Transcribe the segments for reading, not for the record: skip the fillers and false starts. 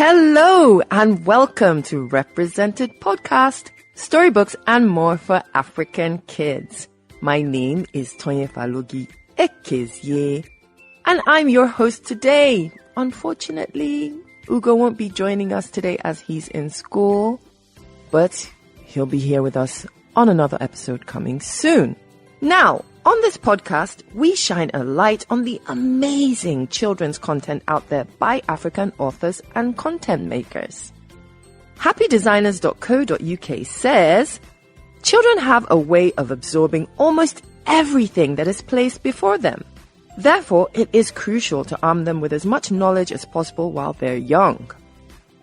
Hello and welcome to Represented Podcast, Storybooks and more for African kids. My name is Tonye Faloughi, Ekezie, and I'm your host today. Unfortunately, Ugo won't be joining us today as he's in school, but he'll be here with us on another episode coming soon. Now, on this podcast, we shine a light on the amazing children's content out there by African authors and content makers. HappyDesigners.co.uk says, children have a way of absorbing almost everything that is placed before them. Therefore, it is crucial to arm them with as much knowledge as possible while they're young.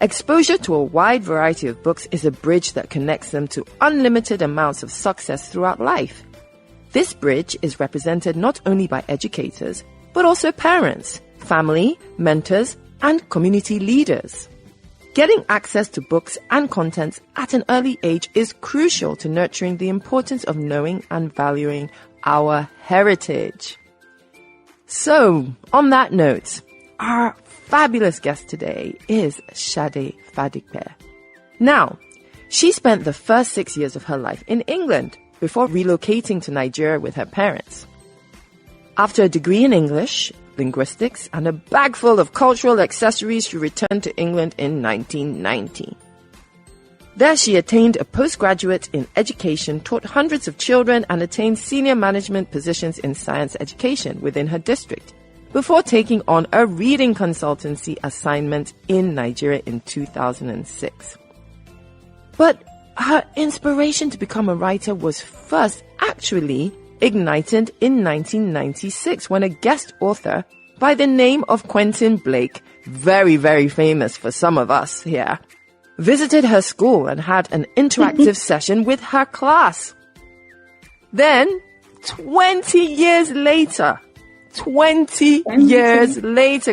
Exposure to a wide variety of books is a bridge that connects them to unlimited amounts of success throughout life. This bridge is represented not only by educators, but also parents, family, mentors, and community leaders. Getting access to books and contents at an early age is crucial to nurturing the importance of knowing and valuing our heritage. So, on that note, our fabulous guest today is Sade Fadipe. Now, she spent the first 6 years of her life in England before relocating to Nigeria with her parents. After a degree in English, linguistics, and a bag full of cultural accessories, she returned to England in 1990. There she attained a postgraduate in education, taught hundreds of children, and attained senior management positions in science education within her district, before taking on a reading consultancy assignment in Nigeria in 2006. But her inspiration to become a writer was first actually ignited in 1996 when a guest author by the name of Quentin Blake, very, very famous for some of us here, visited her school and had an interactive session with her class. Then, 20 years later,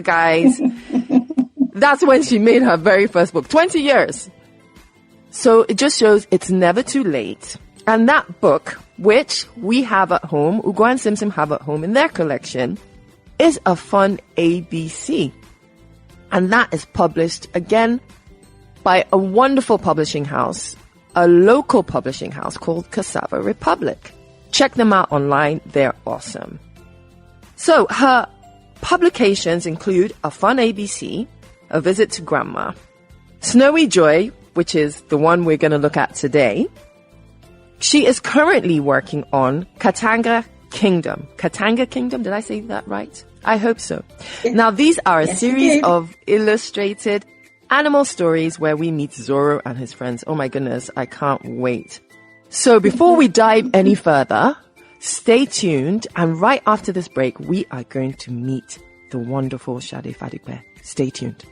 guys, that's when she made her very first book. 20 years. So it just shows it's never too late. And that book, which we have at home, ugoandsimsim have at home in their collection, is a fun ABC. And that is published again by a wonderful publishing house, a local publishing house called Cassava Republic. Check them out online. They're awesome. So her publications include A Fun ABC, A Visit to Grandma, Snowy Joy, which is the one we're going to look at today. She is currently working on Katanga Kingdom. Katanga Kingdom, did I say that right? I hope so. Yes. Now, these are a series of illustrated animal stories where we meet Zorro and his friends. Oh my goodness, I can't wait. So before we dive any further, stay tuned, and right after this break, we are going to meet the wonderful Sade Fadipe. Stay tuned.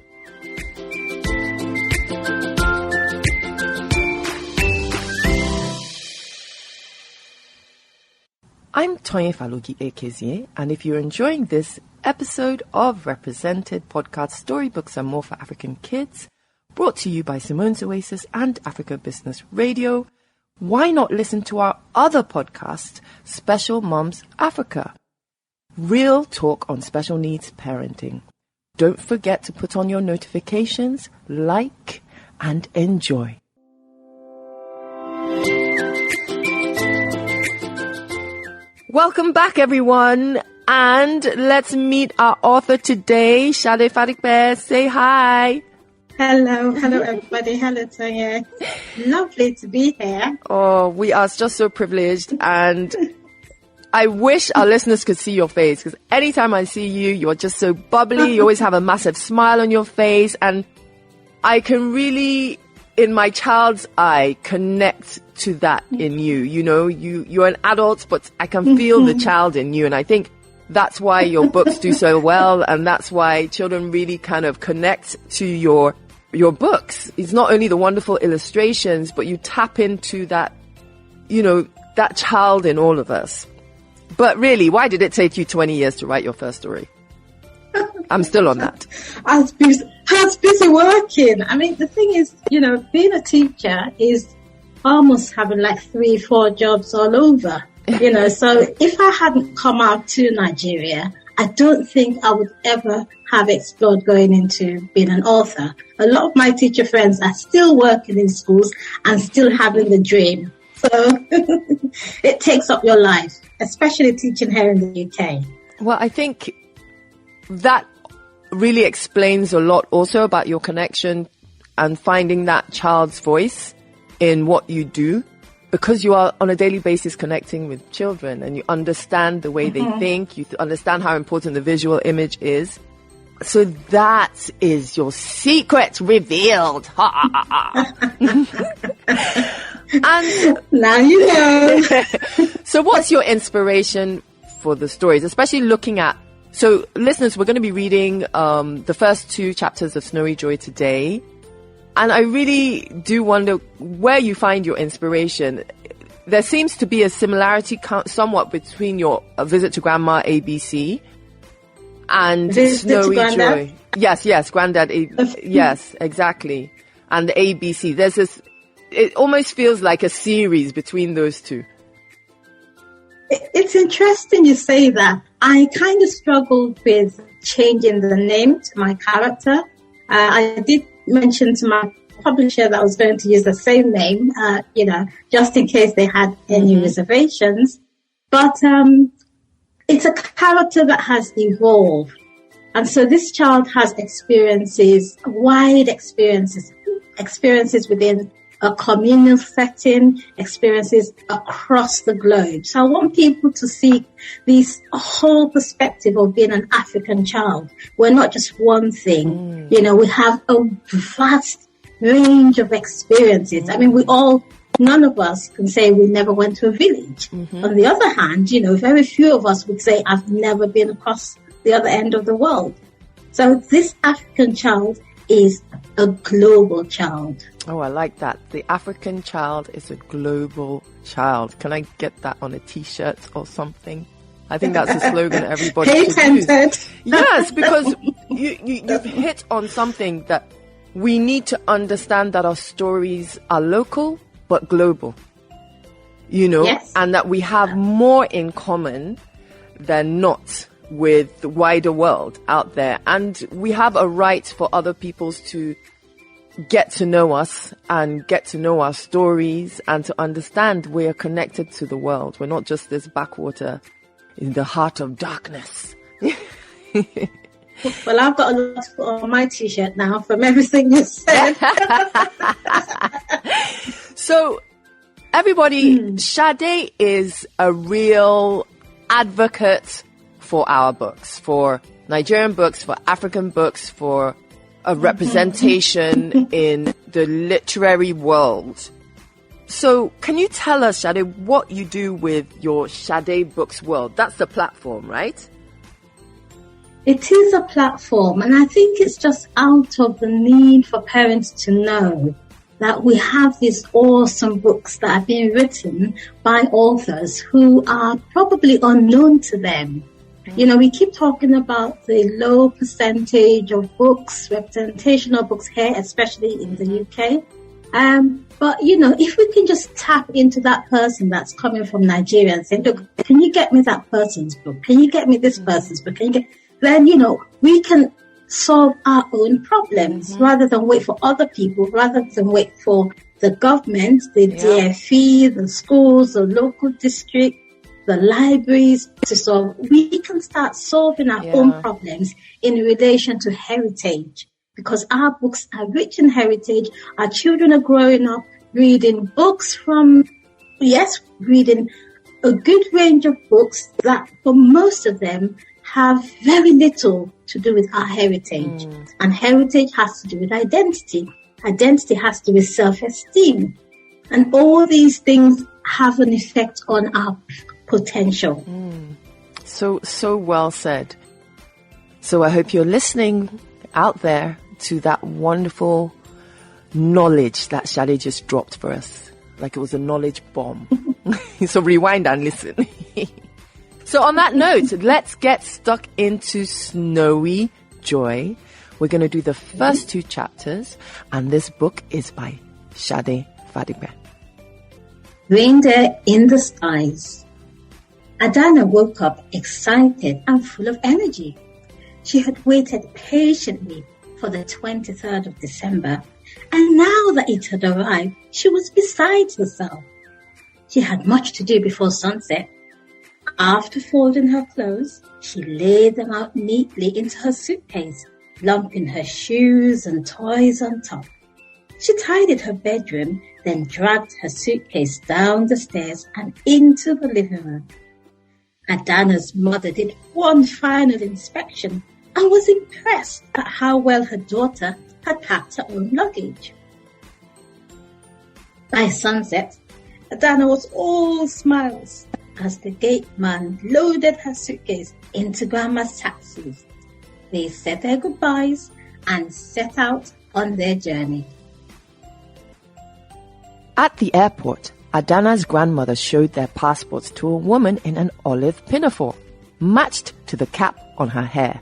I'm Tonye Faloughi Ekezie, and if you're enjoying this episode of Represented Podcast Storybooks and More for African Kids, brought to you by Simone's Oasis and Africa Business Radio, why not listen to our other podcast, Special Moms Africa? Real talk on special needs parenting. Don't forget to put on your notifications, like, and enjoy. Welcome back, everyone, and let's meet our author today, Sade Fadipe. Say hi. Hello everybody. Hello, Tonye. Lovely to be here. Oh, we are just so privileged, and I wish our listeners could see your face, because anytime I see you, you're just so bubbly. You always have a massive smile on your face, and I can really, in my child's eye, connect to that in you. You know, you're an adult, but I can feel the child in you, and I think that's why your books do so well, and that's why children really kind of connect to your books. It's not only the wonderful illustrations, but you tap into that, you know, that child in all of us. But really, why did it take you 20 years to write your first story? I'm still on that. I was busy working. I mean, the thing is, you know, being a teacher is almost having like 3-4 jobs all over, you know. So if I hadn't come out to Nigeria, I don't think I would ever have explored going into being an author. A lot of my teacher friends are still working in schools and still having the dream. So it takes up your life, especially teaching here in the UK. Well, I think that really explains a lot also about your connection and finding that child's voice in what you do, because you are on a daily basis connecting with children and you understand the way they think, you understand how important the visual image is. So that is your secret revealed. And now you know. So what's your inspiration for the stories, especially looking at, so listeners, we're going to be reading the first 2 chapters of Snowy Joy today. And I really do wonder where you find your inspiration. There seems to be a similarity somewhat between your Visit to Grandma ABC and Snowy Joy. Yes, Granddad. Yes, exactly. And the ABC. There's this, it almost feels like a series between those two. It's interesting you say that. I kind of struggled with changing the name to my character. I did mention to my publisher that I was going to use the same name, just in case they had any reservations. But it's a character that has evolved. And so this child has wide experiences within a communal setting, experiences across the globe. So I want people to see this whole perspective of being an African child. We're not just one thing. We have a vast range of experiences. I mean, none of us can say we never went to a village. On the other hand, very few of us would say, I've never been across the other end of the world. So this African child is a global child. Oh, I like that. The African child is a global child. Can I get that on a t-shirt or something? I think that's a slogan everybody should use. Yes, because you've hit on something that we need to understand, that our stories are local but global, yes. And that we have more in common than not with the wider world out there. And we have a right for other peoples to get to know us and get to know our stories and to understand we are connected to the world. We're not just this backwater in the heart of darkness. Well, I've got a lot to put on my t-shirt now from everything you said. So, everybody, Sade is a real advocate for our books, for Nigerian books, for African books, for a representation in the literary world. So, can you tell us, Sade, what you do with your Sade Books World? That's the platform, right? It is a platform, and I think it's just out of the need for parents to know that we have these awesome books that are being written by authors who are probably unknown to them. We keep talking about the low percentage of books, representational books here, especially in the UK. But, if we can just tap into that person that's coming from Nigeria and say, look, can you get me that person's book? Can you get me this person's book? Then, we can solve our own problems rather than wait for other people, rather than wait for the government, the DFE, the schools, the local district, the libraries to solve. We can start solving our own problems in relation to heritage, because our books are rich in heritage. Our children are growing up reading books reading a good range of books that for most of them have very little to do with our heritage. And heritage has to do with identity. Identity has to do with self-esteem. And all these things have an effect on our potential. So well said. So I hope you're listening out there to that wonderful knowledge that Sade just dropped for us, like it was a knowledge bomb. So rewind and listen. So on that note, let's get stuck into Snowy Joy. We're going to do the first 2 chapters, and this book is by Sade Fadipe. Reindeer in the skies. Adana woke up excited and full of energy. She had waited patiently for the 23rd of December, and now that it had arrived, she was beside herself. She had much to do before sunset. After folding her clothes, she laid them out neatly into her suitcase, lumping her shoes and toys on top. She tidied her bedroom, then dragged her suitcase down the stairs and into the living room. Adana's mother did one final inspection and was impressed at how well her daughter had packed her own luggage. By sunset, Adana was all smiles as the gate man loaded her suitcase into Grandma's taxis. They said their goodbyes and set out on their journey. At the airport, Adana's grandmother showed their passports to a woman in an olive pinafore, matched to the cap on her hair.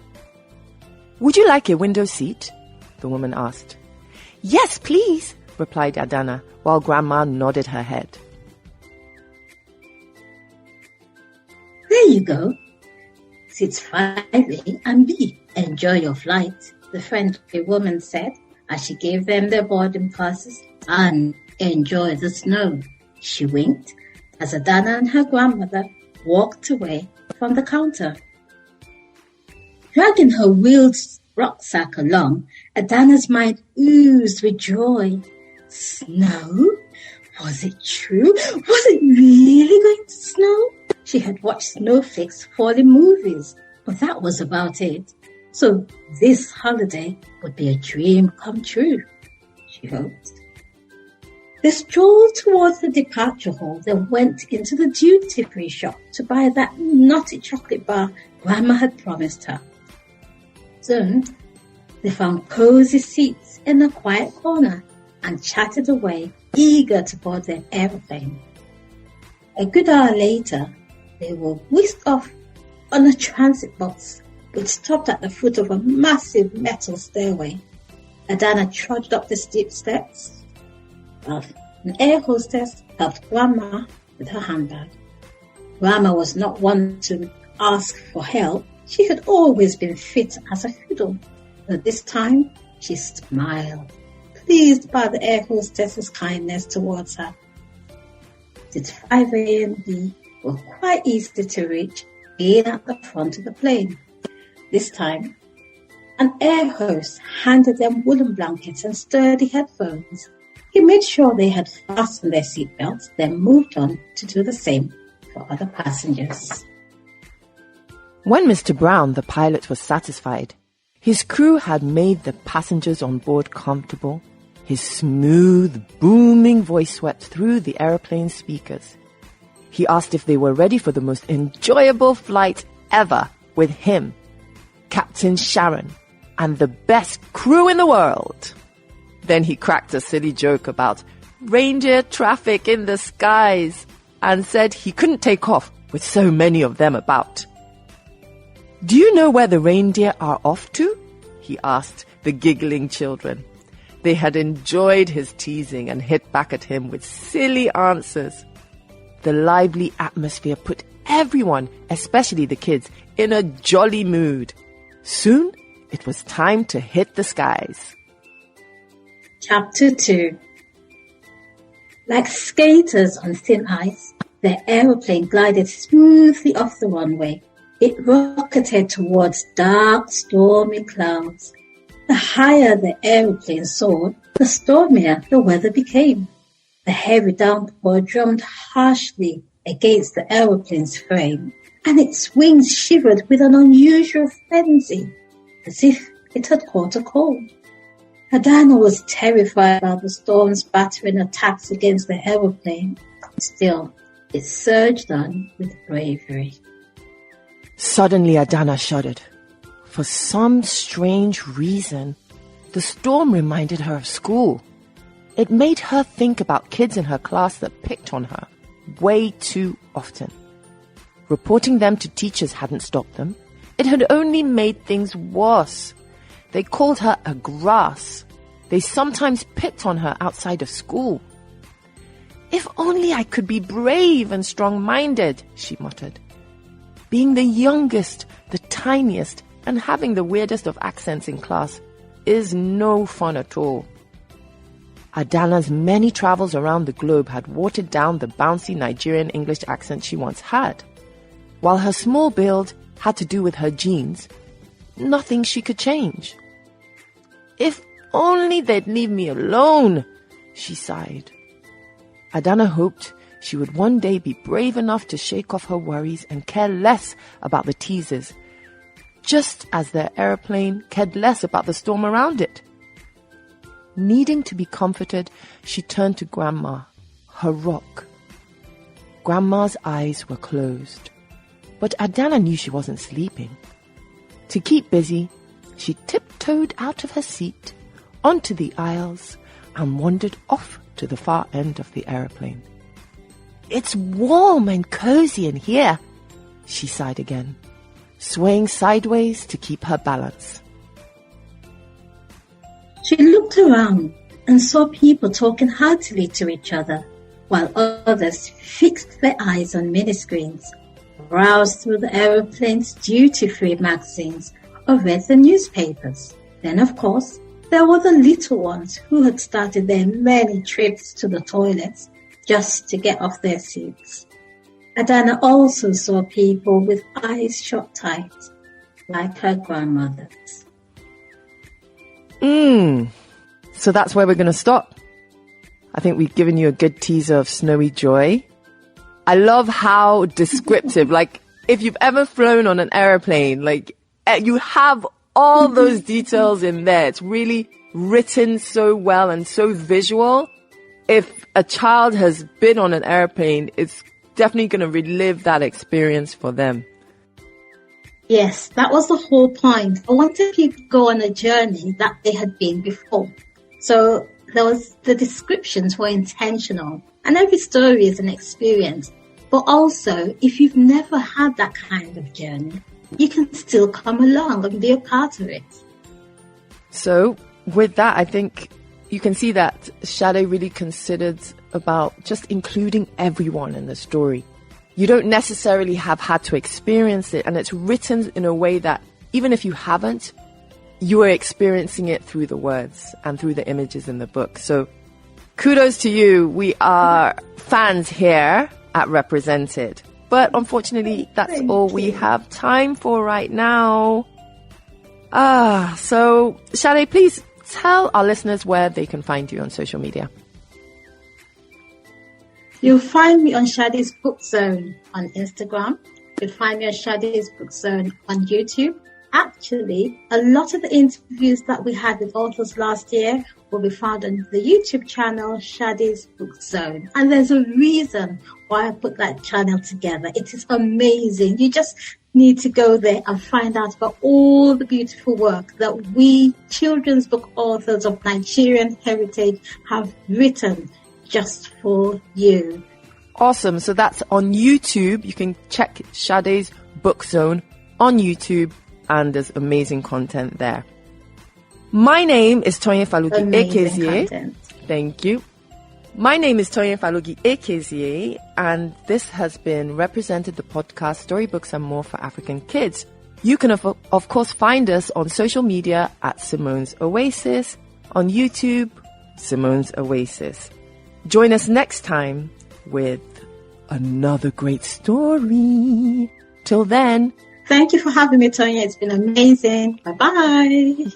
"Would you like a window seat?" the woman asked. "Yes, please," replied Adana, while Grandma nodded her head. "There you go. Seats 5A and B. Enjoy your flight," the friendly woman said as she gave them their boarding passes. "And enjoy the snow," she winked as Adana and her grandmother walked away from the counter. Dragging her wheeled rucksack along, Adana's mind oozed with joy. Snow? Was it true? Was it really going to snow? She had watched snowflakes fall in movies, but that was about it. So this holiday would be a dream come true, she hoped. They strolled towards the departure hall, then went into the duty-free shop to buy that nutty chocolate bar Grandma had promised her. Soon, they found cozy seats in a quiet corner and chatted away, eager to board their aeroplane. A good hour later, they were whisked off on a transit bus, which stopped at the foot of a massive metal stairway. Adana trudged up the steep steps. An air hostess helped Grandma with her handbag. Grandma was not one to ask for help. She had always been fit as a fiddle, but this time she smiled, pleased by the air hostess's kindness towards her. Seats 5A and B were quite easy to reach, being at the front of the plane. This time, an air host handed them woolen blankets and sturdy headphones. He made sure they had fastened their seatbelts, then moved on to do the same for other passengers. When Mr. Brown, the pilot, was satisfied, his crew had made the passengers on board comfortable. His smooth, booming voice swept through the aeroplane speakers. He asked if they were ready for the most enjoyable flight ever with him, Captain Sharon, and the best crew in the world. Then he cracked a silly joke about reindeer traffic in the skies and said he couldn't take off with so many of them about. "Do you know where the reindeer are off to?" he asked the giggling children. They had enjoyed his teasing and hit back at him with silly answers. The lively atmosphere put everyone, especially the kids, in a jolly mood. Soon, it was time to hit the skies. Chapter 2. Like skaters on thin ice, the aeroplane glided smoothly off the runway. It rocketed towards dark, stormy clouds. The higher the aeroplane soared, the stormier the weather became. The heavy downpour drummed harshly against the aeroplane's frame, and its wings shivered with an unusual frenzy, as if it had caught a cold. Adana was terrified by the storm's battering attacks against the aeroplane. Still, it surged on with bravery. Suddenly Adana shuddered. For some strange reason, the storm reminded her of school. It made her think about kids in her class that picked on her way too often. Reporting them to teachers hadn't stopped them. It had only made things worse. They called her a grass. They sometimes picked on her outside of school. "If only I could be brave and strong-minded," she muttered. being the youngest, the tiniest, and having the weirdest of accents in class is no fun at all. Adana's many travels around the globe had watered down the bouncy Nigerian English accent she once had. While her small build had to do with her genes, nothing she could change. If only they'd leave me alone, she sighed. Adana hoped she would one day be brave enough to shake off her worries and care less about the teasers, just as their aeroplane cared less about the storm around it. Needing to be comforted, she turned to Grandma, her rock. Grandma's eyes were closed, but Adana knew she wasn't sleeping. To keep busy, she tiptoed out of her seat, onto the aisles, and wandered off to the far end of the aeroplane. "It's warm and cozy in here," she sighed again, swaying sideways to keep her balance. She looked around and saw people talking heartily to each other, while others fixed their eyes on mini-screens, browsed through the aeroplane's duty-free magazines, or read the newspapers. Then, of course, there were the little ones who had started their many trips to the toilets just to get off their seats. Adana also saw people with eyes shut tight, like her grandmother's. So that's where we're going to stop. I think we've given you a good teaser of Snowy Joy. I love how descriptive, like if you've ever flown on an airplane, like you have all those details in there. It's really written so well and so visual. If a child has been on an airplane, it's definitely going to relive that experience for them. Yes, that was the whole point. I wanted people to go on a journey that they had been before. So the descriptions were intentional, and every story is an experience. But also, if you've never had that kind of journey, you can still come along and be a part of it. So with that, I think you can see that Sade really considered about just including everyone in the story. You don't necessarily have had to experience it, and it's written in a way that even if you haven't, you are experiencing it through the words and through the images in the book. So kudos to you. We are fans here at Represented. But unfortunately, that's all we have time for right now. So Sade, please tell our listeners where they can find you on social media. You'll find me on Sade's Book Zone on Instagram. You'll find me on Sade's Book Zone on YouTube. Actually, a lot of the interviews that we had with authors last year will be found on the YouTube channel, Sade's Book Zone. And there's a reason why I put that channel together. It is amazing. You just need to go there and find out about all the beautiful work that we children's book authors of Nigerian heritage have written just for you. Awesome. So that's on YouTube. You can check Sade's Book Zone on YouTube, and there's amazing content there. My name is Tonye Faloughi Ekezie. Thank you. My name is Tonye Faloughi Ekezie, and this has been Represented, the podcast, Storybooks and More for African Kids. You can, of course, find us on social media at Simone's Oasis, on YouTube, Simone's Oasis. Join us next time with another great story. Till then. Thank you for having me, Tonye. It's been amazing. Bye-bye.